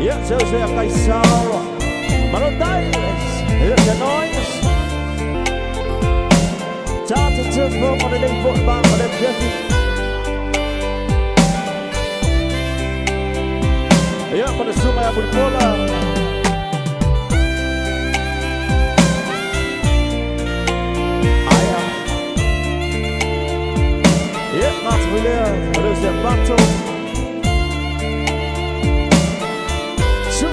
Ja, zo zeg ik zo. Maar dat is het nooit. Taten te veel van de ding voor de baan van de Jeffy. Ja, maar de zomer ja, moet pollen. Ja, laten we leren. Maar dus de battle. Zo.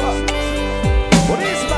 Wat is het?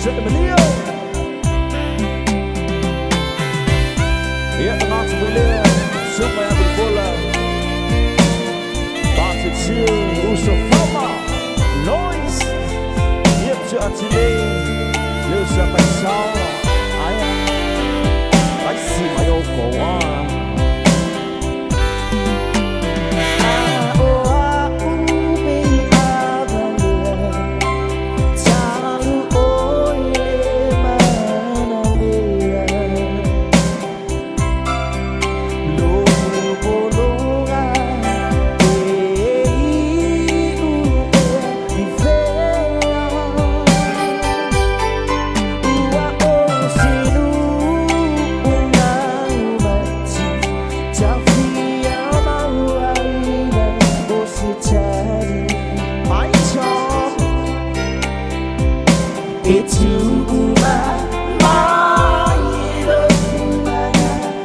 Zet de manier. Ja, laten we leren. Zoek maar hebben de bollen. Laat het zien. Hoe zo fama. Noise. Je hebt je atelier. Je zet mij samen. I see my old for one. It's you, my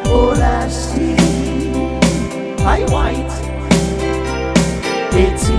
all I see. I white. It's